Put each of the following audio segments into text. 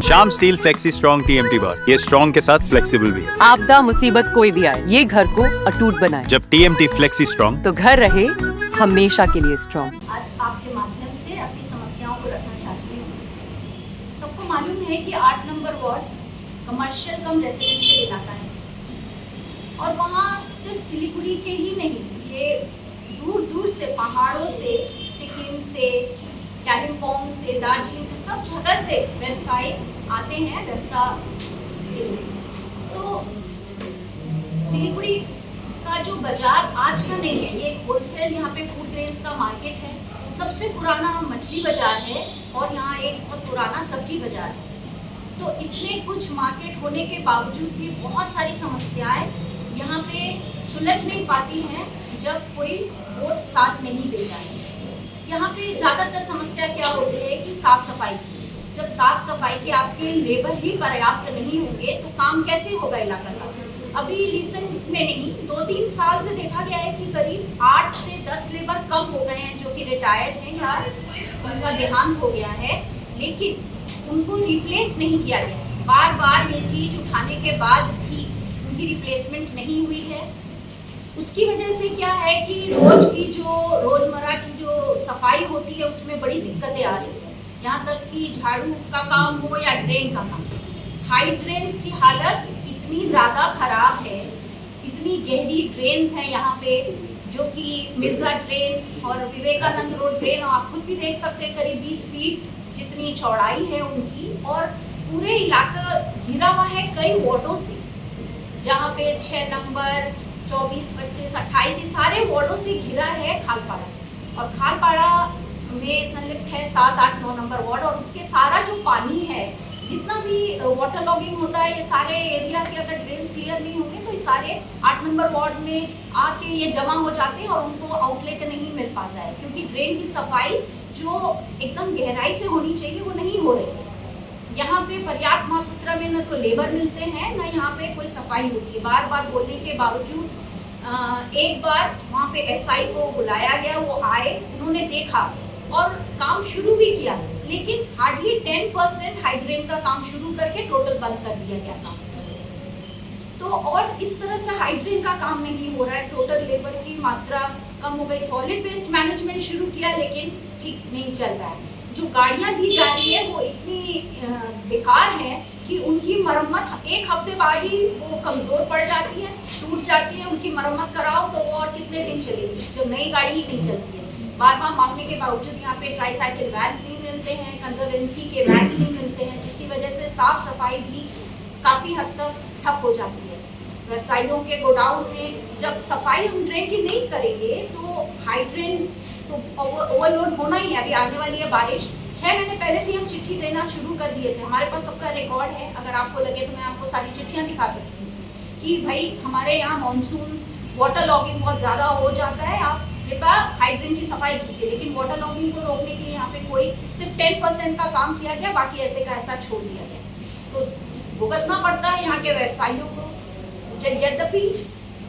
Shyam steel flexi strong TMT बार, ये strong के साथ फ्लेक्सिबल भी है। आपदा मुसीबत कोई भी आए, ये घर को अटूट बनाए। जब TMT फ्लेक्सी स्ट्रॉन्ग, तो घर रहे हमेशा के लिए स्ट्रॉन्ग। आज आपके माध्यम से अपनी समस्याओं को रखना चाहती हूँ। सबको मालूम है कि 8 नंबर वार्ड कमर्शियल कम रेसिडेंशियल इलाका है और वहाँ सिर्फ सिलीगुड़ी के ही नहीं, ये दूर दूर से, पहाड़ों से, सिक्किम से, कालिम्पोंग से, दार्जिलिंग से, सब जगह से व्यवसायी आते हैं व्यवसाय के लिए। तो सिलीगुड़ी का जो बाजार आज का नहीं है, ये होलसेल यहाँ पे फूड ग्रेन्स का मार्केट है, सबसे पुराना मछली बाजार है और यहाँ एक बहुत पुराना सब्जी बाजार है। तो इतने कुछ मार्केट होने के बावजूद भी बहुत सारी समस्याएं यहाँ पे सुलझ नहीं पाती हैं जब कोई वोट साथ नहीं देता है। यहाँ पे ज़्यादातर समस्या क्या होती है कि साफ सफाई की। जब साफ सफाई के आपके लेबर ही पर्याप्त नहीं होंगे तो काम कैसे होगा इलाका का। अभी रिसेंट में नहीं, 2-3 साल से देखा गया है कि करीब 8 से 10 लेबर कम हो गए हैं जो कि रिटायर्ड हैं या उनका देहांत हो गया है, लेकिन उनको रिप्लेस नहीं किया गया। बार बार ये चीज़ उठाने के बाद भी उनकी रिप्लेसमेंट नहीं हुई है। उसकी वजह से क्या है कि रोजमर्रा की जो सफाई होती है उसमें बड़ी दिक्कतें आ रही है। यहाँ तक कि झाड़ू का काम हो या ड्रेन का काम, हाइड्रेन्स की हालत इतनी ज़्यादा खराब है, इतनी गहरी ड्रेन्स हैं यहाँ पे, जो कि मिर्ज़ा ड्रेन और विवेकानंद रोड ड्रेन, आप खुद भी देख सकते हैं करीब 20 फीट जितनी चौड़ाई है उनकी, और पूरे इलाका घिरा हुआ है कई वार्डों से, जहाँ पे 6 नंबर 24, 25, 28 ये सारे वार्डों से घिरा है खालपाड़ा, और खालपाड़ा में संलिप्त है 7, 8, 9 नंबर वार्ड, और उसके सारा जो पानी है, जितना भी वाटर लॉगिंग होता है, ये सारे एरिया के अगर ड्रेन्स क्लियर नहीं होंगे तो ये सारे 8 नंबर वार्ड में आके ये जमा हो जाते हैं और उनको आउटलेट नहीं मिल पाता है, क्योंकि ड्रेन की सफाई जो एकदम गहराई से होनी चाहिए वो नहीं हो रही है। यहाँ पे पर्याप्त मात्रा में न तो लेबर मिलते हैं, न यहाँ पे कोई सफाई होती है। बार बार बोलने के बावजूद एक बार वहाँ पे SI को बुलाया गया, वो आए, उन्होंने देखा और काम शुरू भी किया, लेकिन हार्डली 10% हाइड्रेन का काम शुरू करके टोटल बंद कर दिया गया था। तो और इस तरह से हाइड्रेन का काम नहीं हो रहा है, टोटल लेबर की मात्रा कम हो गई। सॉलिड वेस्ट मैनेजमेंट शुरू किया लेकिन ठीक नहीं चल रहा है। जो गाड़ियाँ दी जा रही है वो इतनी बेकार है कि उनकी मरम्मत एक हफ्ते बाद ही वो कमज़ोर पड़ जाती है, टूट जाती है। उनकी मरम्मत कराओ तो वो और कितने दिन चलेगी, जब नई गाड़ी ही नहीं चलती है। बार बार मांगने के बावजूद यहाँ पे ट्राईसाइकिल वैन्स नहीं मिलते हैं, कंजर्वेंसी के वैन्स नहीं मिलते हैं, जिसकी वजह से साफ सफाई भी काफ़ी हद तक ठप हो जाती है। व्यवसायियों के गोडाउन में जब सफाई हम ड्रेन की नहीं करेंगे तो हाइड्रेन तो ओवरलोड होना ही है। अभी आने वाली है बारिश, 6 महीने पहले से हम चिट्ठी देना शुरू कर दिए थे। हमारे पास सबका रिकॉर्ड है, अगर आपको लगे तो मैं आपको सारी चिट्ठियाँ दिखा सकती हूँ कि भाई हमारे यहाँ मानसून वाटर लॉगिंग बहुत ज़्यादा हो जाता है, आप कृपया हाइड्रेन की सफाई कीजिए। लेकिन वाटर लॉगिंग को रोकने के लिए यहाँ पे कोई सिर्फ 10% का काम किया गया, बाकी ऐसे का ऐसा छोड़ दिया गया। तो भुगतना पड़ता है यहाँ के व्यवसायियों को। यद्यपि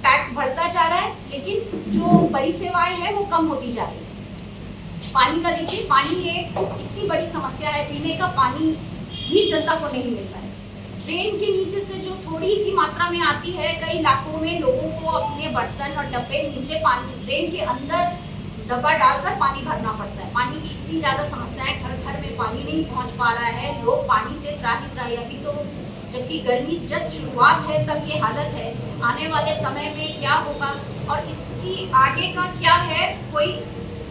टैक्स बढ़ता जा रहा है लेकिन जो परिसेवाएं हैं वो कम होती जा रही है। पानी का देखिए, पानी एक इतनी बड़ी समस्या है, पीने का पानी भी जनता को नहीं मिल रहा है। ड्रेन के नीचे से जो थोड़ी सी मात्रा में आती है, कई इलाकों में लोगों को अपने बर्तन और डब्बे नीचे पानी, ड्रेन के अंदर डब्बा डालकर पानी भरना पड़ता है। पानी की इतनी ज़्यादा समस्या है, घर घर में पानी नहीं पहुंच पा रहा है, लोग पानी से त्राही। अभी तो जबकि गर्मी जस्ट शुरुआत है तब ये हालत है, आने वाले समय में क्या होगा और इसकी आगे का क्या है, कोई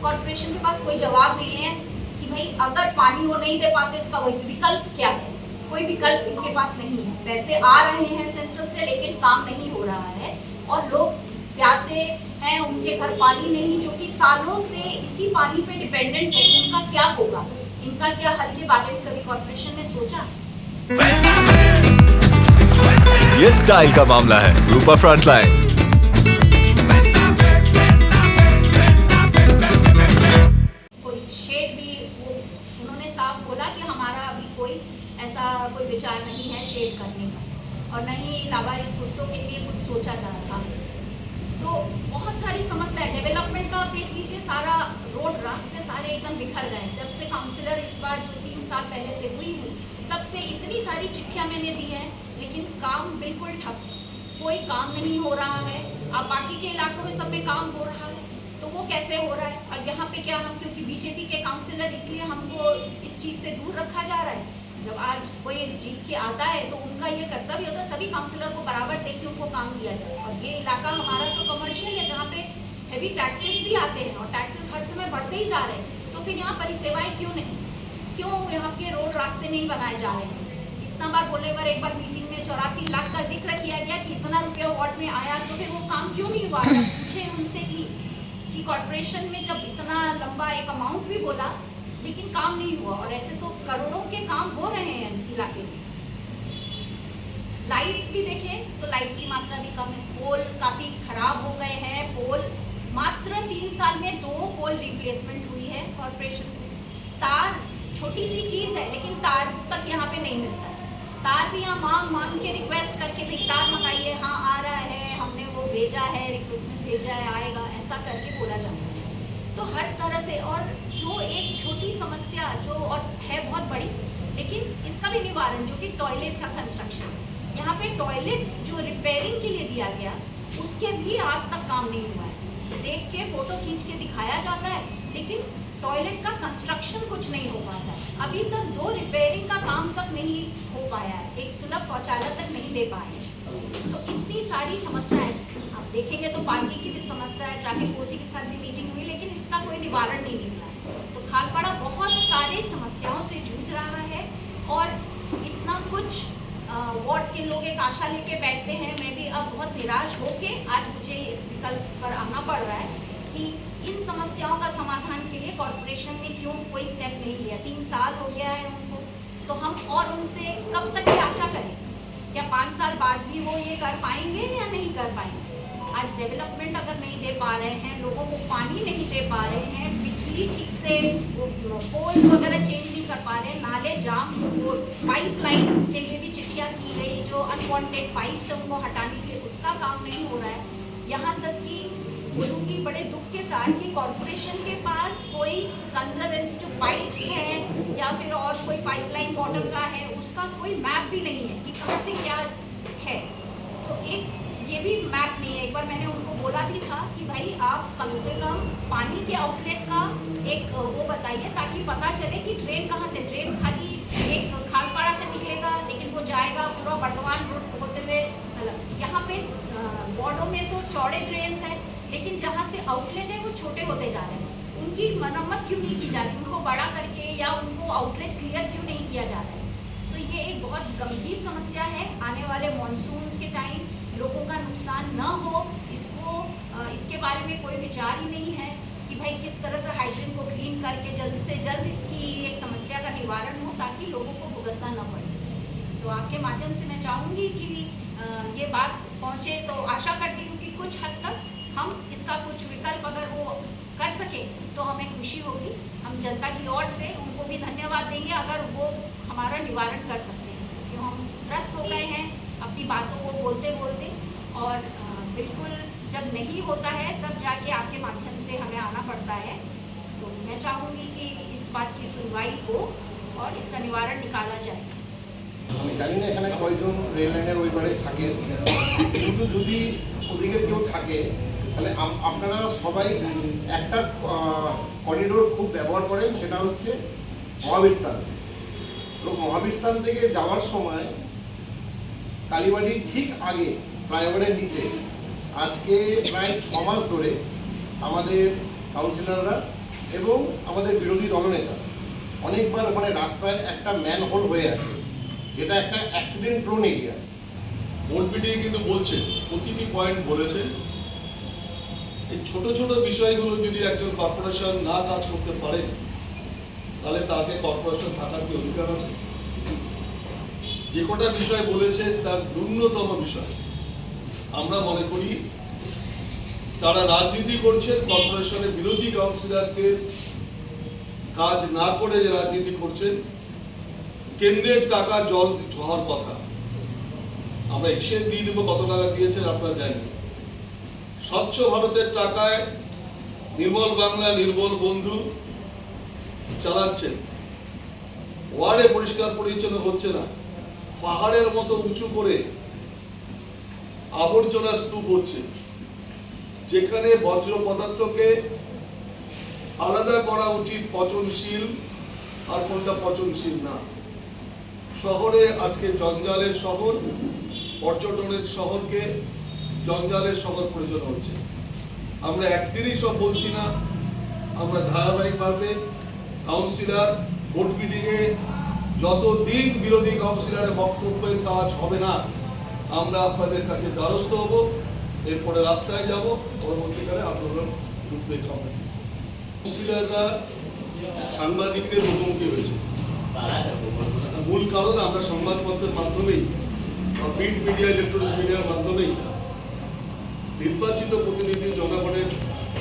कॉर्पोरेशन के पास कोई जवाब नहीं है कि भाई अगर पानी वो नहीं दे पाते इसका वही विकल्प क्या है। कोई विकल्प इनके पास नहीं है। पैसे आ रहे हैं सेंट्रल से लेकिन काम नहीं हो रहा है और लोग प्यासे हैं, उनके घर पानी नहीं, जो कि सालों से इसी पानी पे डिपेंडेंट है। उनका क्या होगा, इनका क्या हल के बारे में कभी कॉर्पोरेशन ने सोचा? ये स्टाइल का मामला है। रूपा फ्रंटलाइन। कोई शेड भी उन्होंने साफ बोला कि हमारा अभी कोई ऐसा कोई विचार नहीं है शेड करने का, और न ही लावारिस कुत्तों के लिए कुछ सोचा जा रहा था। तो बहुत सारी समस्या है। डेवलपमेंट का आप देख लीजिए, सारा रोड रास्ते सारे एकदम बिखर गए। जब से काउंसिलर इस बार जो 3 साल पहले से हुई तब से इतनी सारी चिट्ठियां मैंने दी हैं, लेकिन काम बिल्कुल ठप, कोई काम नहीं हो रहा है। अब बाकी के इलाकों में सब में काम हो रहा है, तो वो कैसे हो रहा है? और यहाँ पे क्या, हम क्योंकि बीजेपी के काउंसिलर, इसलिए हमको इस चीज़ से दूर रखा जा रहा है। जब आज कोई जीत के आता है तो उनका ये कर्तव्य होता है सभी काउंसिलर को बराबर देख के उनको काम दिया जाए। और ये इलाका हमारा तो कमर्शियल है, जहाँ पे हेवी टैक्सेस भी आते हैं और टैक्सेस हर समय बढ़ते ही जा रहे हैं। तो फिर यहाँ परिसेवाएं क्यों नहीं, क्यों यहाँ के रोड रास्ते नहीं बनाए जा रहे हैं? इतना बार बोलने पर एक बार मीटिंग में 84 लाख का जिक्र किया गया कि इतना रुपया वार्ड में आया, तो फिर वो काम क्यों नहीं हुआ? पूछे उनसे कि कॉर्पोरेशन में जब इतना लंबा एक अमाउंट भी बोला, लेकिन काम नहीं हुआ। और ऐसे तो करोड़ों के काम हो रहे हैं इलाके में। लाइट्स भी देखें तो लाइट्स की मात्रा भी कम है, पोल काफ़ी खराब हो गए हैं। पोल मात्र 3 साल में 2 पोल रिप्लेसमेंट हुई है कॉर्पोरेशन से। तार छोटी सी चीज़ है, लेकिन तार तक यहाँ पे नहीं मिलता है। तार भी यहाँ मांग के रिक्वेस्ट करके भाई तार मंगाइए, हाँ आ रहा है, हमने वो भेजा है, रिक्रूटमेंट भेजा है, आएगा, ऐसा करके बोला जाता है। तो हर तरह से, और जो एक छोटी समस्या जो और है बहुत बड़ी, लेकिन इसका भी निवारण, जो कि टॉयलेट का कंस्ट्रक्शन, यहाँ पे टॉयलेट्स जो रिपेयरिंग के लिए दिया गया, उसके भी आज तक काम नहीं हुआ है। देख के फोटो खींच के दिखाया जाता है, लेकिन टॉयलेट का कंस्ट्रक्शन कुछ नहीं हो पाता है। अभी तक 2 रिपेयरिंग का काम तक नहीं हो पाया है, एक सुलभ शौचालय तक नहीं दे पाए हैं। तो इतनी सारी समस्याएं, आप देखेंगे तो पार्किंग की भी समस्या है, ट्रैफिक ओसी के साथ भी मीटिंग हुई, लेकिन इसका कोई निवारण नहीं निकला। तो खालपाड़ा बहुत सारी समस्याओं से जूझ रहा है, और इतना कुछ वार्ड के लोग एक आशा लेके बैठते हैं। मैं भी अब बहुत निराश होके आज मुझे इस विकल्प पर आना पड़ रहा है कि इन समस्याओं का समाधान के लिए कॉर्पोरेशन ने क्यों कोई स्टेप नहीं लिया। 3 साल हो गया है उनको, तो हम और उनसे कब तक की आशा करें? क्या 5 साल बाद भी वो ये कर पाएंगे या नहीं कर पाएंगे? आज डेवलपमेंट अगर नहीं दे पा रहे हैं, लोगों को पानी नहीं दे पा रहे हैं, बिजली ठीक से पोल वगैरह चेंज नहीं कर पा रहे हैं, नाले जाम, वो पाइपलाइन के लिए भी चिट्ठियाँ की गई, जो अनवांटेड पाइप से उनको हटाने के लिए उसका काम नहीं हो रहा है। यहाँ तक कि बोलूँगी बड़े दुख के साथ कि कॉर्पोरेशन के पास कोई कंजर्वेटिव पाइप्स हैं या फिर और कोई पाइपलाइन वाटर का है, उसका कोई मैप भी नहीं है कि कहाँ से क्या है। तो एक ये भी मैप नहीं है। एक बार मैंने उनको बोला भी था कि भाई आप कम से कम पानी के आउटलेट का एक वो बताइए, ताकि पता चले कि ट्रेन कहाँ से, ट्रेन खाली एक खालपाड़ा से निकलेगा, लेकिन वो जाएगा पूरा बर्दवान रोड होते हुए। यहाँ पे वार्डों में तो चौड़े ट्रेन हैं, लेकिन जहाँ से आउटलेट है वो छोटे होते जा रहे हैं। उनकी मरम्मत क्यों नहीं की जा रही, उनको बड़ा करके, या उनको आउटलेट क्लियर क्यों नहीं किया जा रहा है? तो ये एक बहुत गंभीर समस्या है। आने वाले मॉनसून के टाइम लोगों का नुकसान न हो, इसके बारे में कोई विचार ही नहीं है कि भाई किस तरह से हाइड्रेन को क्लीन करके जल्द से जल्द इसकी एक समस्या का निवारण हो, ताकि लोगों को भुगतना न पड़े। तो आपके माध्यम से मैं चाहूँगी कि ये बात पहुँचे, तो आशा करती हूँ कि कुछ हद तक हम इसका कुछ विकल्प अगर वो कर सके तो हमें खुशी होगी। हम जनता की ओर से उनको भी धन्यवाद देंगे अगर वो हमारा निवारण कर सकते हैं, क्योंकि हम त्रस्त हो गए हैं अपनी बातों को बोलते बोलते। और बिल्कुल जब नहीं होता है तब जाके आपके माध्यम से हमें आना पड़ता है। तो मैं चाहूँगी कि इस बात की सुनवाई हो और इसका निवारण निकाला जाए। আমি জানি না এখানে কয়জন রেল লাইনের ওই পারে থাকে, কিন্তু যদি ওদিকে কেউ থাকে তাহলে আপনারা সবাই একটা করিডোর খুব ব্যবহার করেন, সেটা হচ্ছে মহাবীর স্থান। তো মহাবীর স্থান থেকে যাওয়ার সময় কালীবাড়ির ঠিক আগে ফ্লাইওভারের নিচে আজকে প্রায় 6 মাস ধরে আমাদের কাউন্সিলররা এবং আমাদের বিরোধী দলনেতা অনেকবার ওখানে রাস্তায় একটা ম্যানহোল হয়ে আছে, যেটা একটা অ্যাক্সিডেন্ট প্রোন এরিয়া। বোর্ড মিটিংয়ে কিন্তু বলছে, প্রতিটি পয়েন্ট বলেছে। এই ছোট ছোট বিষয়গুলো যদি একজন কর্পোরেশন না কাজ করতে পারে, তাহলে তাকে কর্পোরেশন থাকার কি অধিকার আছে? যে কটা বিষয় বলেছে তার ন্যূনতম বিষয় আমরা মনে করি তারা রাজনীতি করছেন। কর্পোরেশনের বিরোধী কাউন্সিলরকে কাজ না করে যে রাজনীতি করছেন, কেন্দ্রের টাকা জল হওয়ার কথা, আমরা এক্সচেঞ্জ দিয়ে দেবো, কত টাকা দিয়েছেন আপনারা জানেন। স্বচ্ছ ভারতের টাকায় নির্মল বাংলা, নির্মল বন্ধু চালাচ্ছেন ওয়ার্ডে পরিষ্কার পরিচ্ছন্ন হচ্ছে না, পাহাড়ের মতো উঁচু করে আবর্জনা স্তূপ হচ্ছে, যেখানে বজ্র পদার্থকে আলাদা করা উচিত পচনশীল আর কোনটা পচনশীল না। শহরে আজকে জঞ্জালের শহর, পর্যটনের শহরকে জঞ্জালের শহর পরিচালনা হচ্ছে। আমরা একদিনই সব বলছি না, আমরা ধারাবাহিকভাবে কাউন্সিলর বোর্ড মিটিংয়ে যতদিন বিরোধী কাউন্সিলরের বক্তব্যের কাজ হবে না, আমরা আপনাদের কাছে দ্বারস্থ হব, এরপরে রাস্তায় যাব, পরবর্তীকালে আন্দোলন রূপরেখ হবে। কাউন্সিলররা সাংবাদিকদের মুখোমুখি হয়েছে, মূল কারণ আমরা সংবাদপত্রের মাধ্যমেই, প্রিন্ট মিডিয়া, ইলেকট্রনিক্স মিডিয়ার মাধ্যমেই নির্বাচিত প্রতিনিধি জনগণের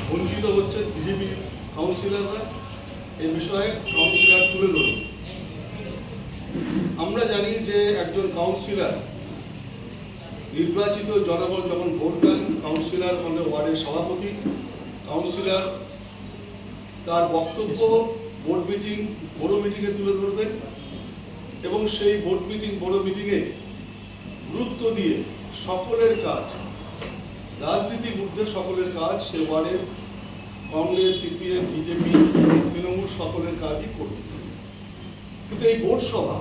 বঞ্চিত হচ্ছে বিজেপি কাউন্সিলররা। এই বিষয়ে কাউন্সিলর তুলে ধরুন। আমরা জানি যে একজন কাউন্সিলর, নির্বাচিত জনগণ যখন ভোট দেন, কাউন্সিলর মানে ওয়ার্ডের সভাপতি, কাউন্সিলর তার বক্তব্য বোর্ড মিটিং, বড় মিটিংয়ে তুলে ধরবেন এবং সেই বোর্ড মিটিং, বড় মিটিংয়ে গুরুত্ব দিয়ে সকলের কাজ, রাজনীতির ঊর্ধ্বে সকলের কাজ, সে ওয়ার্ডের কংগ্রেস, সিপিএম, বিজেপি, তৃণমূল সকলের কাজই করবে। কিন্তু এই বোর্ড সভা,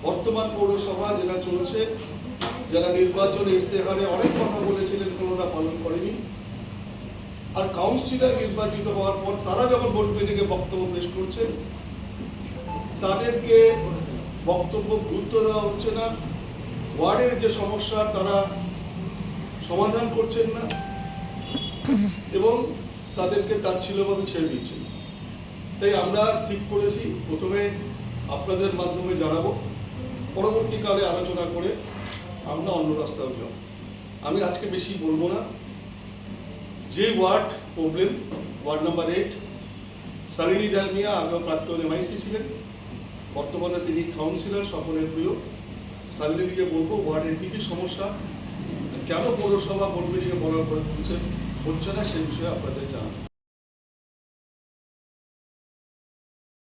বর্তমান পৌরসভা যেটা চলছে, যারা নির্বাচনে ইশতেহারে অনেক কথা বলেছিলেন, কোনোটা পালন করেনি, আর কাউন্সিলর নির্বাচিত হওয়ার পর তারা যখন বোর্ড মিটিংয়ে বক্তব্য পেশ করছেন, তাদেরকে বক্তব্য গুরুত্ব দেওয়া হচ্ছে না, ওয়ার্ডের যে সমস্যা তারা সমাধান করছেন না এবং তাদেরকে তাচ্ছিল্যভাবে ছেড়ে দিচ্ছেন। তাই আমরা ঠিক করেছি প্রথমে আপনাদের মাধ্যমে জানাবো, পরবর্তীকালে আলোচনা করে আমরা অন্য রাস্তায় যাব। আমি আজকে বেশি বলবো না। যে ward problem, ward number 8, Shalini Dalmia আগেও প্রাক্তন এমআইসি ছিলেন, বর্তমানে তিনি কাউন্সিলর, সকলের প্রিয়। সালিনীকে বলবো ওয়ার্ডের কী কী সমস্যা, কেন পৌরসভা বোর্ড মিটিংয়ে বলার পরে হচ্ছে না, সে বিষয়ে আপনাদের জানাবো।